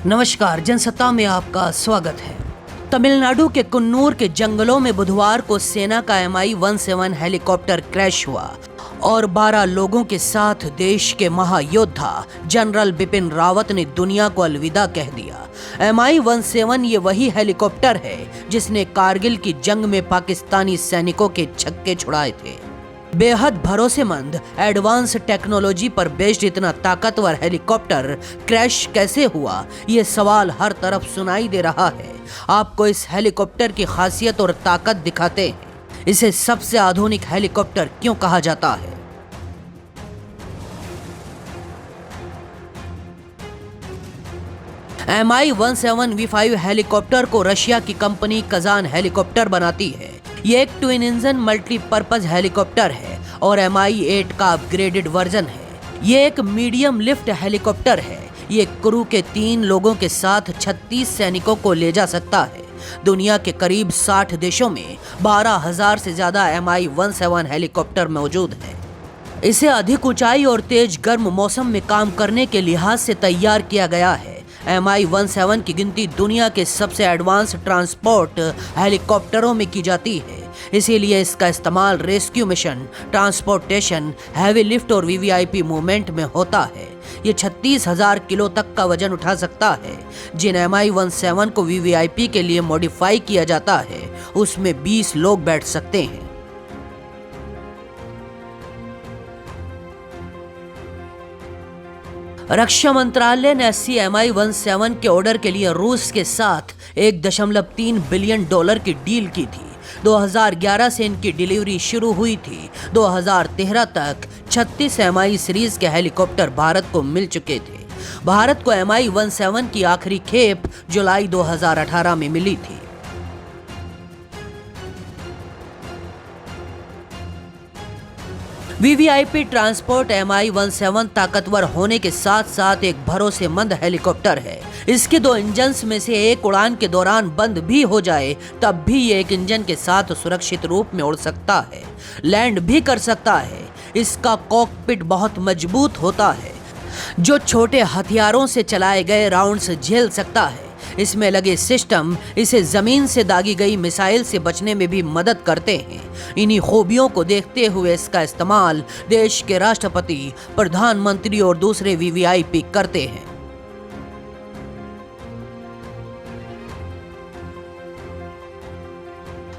नमस्कार, जनसत्ता में आपका स्वागत है। तमिलनाडु के कुन्नूर के जंगलों में बुधवार को सेना का Mi-17 हेलीकॉप्टर क्रैश हुआ और 12 लोगों के साथ देश के महायोद्धा जनरल बिपिन रावत ने दुनिया को अलविदा कह दिया। Mi-17 ये वही हेलीकॉप्टर है जिसने कारगिल की जंग में पाकिस्तानी सैनिकों के छक्के छुड़ाए थे। बेहद भरोसेमंद एडवांस टेक्नोलॉजी पर बेस्ड इतना ताकतवर हेलीकॉप्टर क्रैश कैसे हुआ, ये सवाल हर तरफ सुनाई दे रहा है। आपको इस हेलीकॉप्टर की खासियत और ताकत दिखाते हैं। इसे सबसे आधुनिक हेलीकॉप्टर क्यों कहा जाता है? Mi-17 V5 हेलीकॉप्टर को रशिया की कंपनी कजान हेलीकॉप्टर बनाती है। ये एक ट्विन इंजन मल्टीपर्पज हेलीकॉप्टर है और Mi-8 का अपग्रेडेड वर्जन है। ये एक मीडियम लिफ्ट हेलीकॉप्टर है। ये क्रू के 3 लोगों के साथ 36 सैनिकों को ले जा सकता है। दुनिया के करीब 60 देशों में 12,000 से ज्यादा Mi-17 हेलीकॉप्टर मौजूद है। इसे अधिक ऊंचाई और तेज गर्म मौसम में काम करने के लिहाज से तैयार किया गया है। Mi-17 की गिनती दुनिया के सबसे एडवांस ट्रांसपोर्ट हेलीकॉप्टरों में की जाती है। इसीलिए इसका इस्तेमाल rescue mission, transportation, heavy lift और वीवीआईपी मूवमेंट में होता है। ये 36,000 किलो तक का वजन उठा सकता है। जिन Mi-17 को वीवीआईपी के लिए मॉडिफाई किया जाता है उसमें 20 लोग बैठ सकते हैं। रक्षा मंत्रालय ने 80 Mi-17 के ऑर्डर के लिए रूस के साथ $1.3 बिलियन की डील की थी। 2011 से इनकी डिलीवरी शुरू हुई थी। 2013 तक 36 Mi सीरीज के हेलीकॉप्टर भारत को मिल चुके थे। भारत को Mi-17 की आखिरी खेप जुलाई 2018 में मिली थी। वीवीआईपी ट्रांसपोर्ट Mi-17 ताकतवर होने के साथ साथ एक भरोसेमंद हेलीकॉप्टर है। इसके 2 इंजन्स में से एक उड़ान के दौरान बंद भी हो जाए तब भी ये एक इंजन के साथ सुरक्षित रूप में उड़ सकता है, लैंड भी कर सकता है। इसका कॉकपिट बहुत मजबूत होता है जो छोटे हथियारों से चलाए गए राउंड्स झेल सकता है। इसमें लगे सिस्टम इसे जमीन से दागी गई मिसाइल से बचने में भी मदद करते हैं। इन्हीं खूबियों को देखते हुए इसका इस्तेमाल देश के राष्ट्रपति, प्रधानमंत्री और दूसरे वीवीआईपी करते हैं।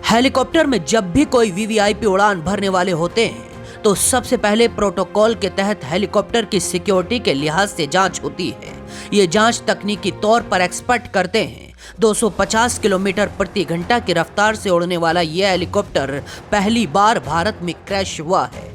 हेलीकॉप्टर में जब भी कोई वीवीआईपी उड़ान भरने वाले होते हैं तो सबसे पहले प्रोटोकॉल के तहत हेलीकॉप्टर की सिक्योरिटी के लिहाज से जांच होती है। ये जांच तकनीकी तौर पर एक्सपर्ट करते हैं। 250 किलोमीटर प्रति घंटा की रफ्तार से उड़ने वाला यह हेलीकॉप्टर पहली बार भारत में क्रैश हुआ है।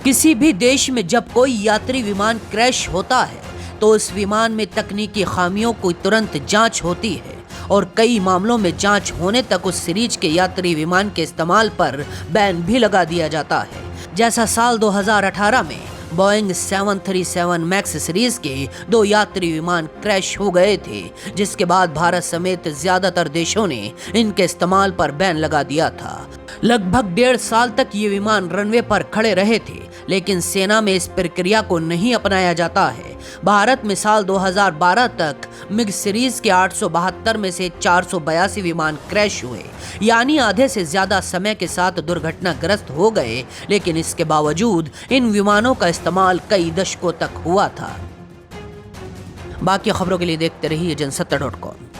किसी भी देश में जब कोई यात्री विमान क्रैश होता है तो उस विमान में तकनीकी खामियों की तुरंत जांच होती है और कई मामलों में जांच होने तक उस सीरीज के यात्री विमान के इस्तेमाल पर बैन भी लगा दिया जाता है। जैसा साल 2018 में बोइंग 737 मैक्स सीरीज के 2 यात्री विमान क्रैश हो गए थे, जिसके बाद भारत समेत ज्यादातर देशों ने इनके इस्तेमाल पर बैन लगा दिया था। लगभग 1.5 साल तक ये विमान रनवे पर खड़े रहे थे, लेकिन सेना में इस प्रक्रिया को नहीं अपनाया जाता है। भारत में साल 2012 तक मिग सीरीज के 872 में से 482 विमान क्रैश हुए, यानी आधे से ज्यादा समय के साथ दुर्घटनाग्रस्त हो गए। लेकिन इसके बावजूद इन विमानों का इस्तेमाल कई दशकों तक हुआ था। बाकी खबरों के लिए देखते रहिए जनसत्ता.com।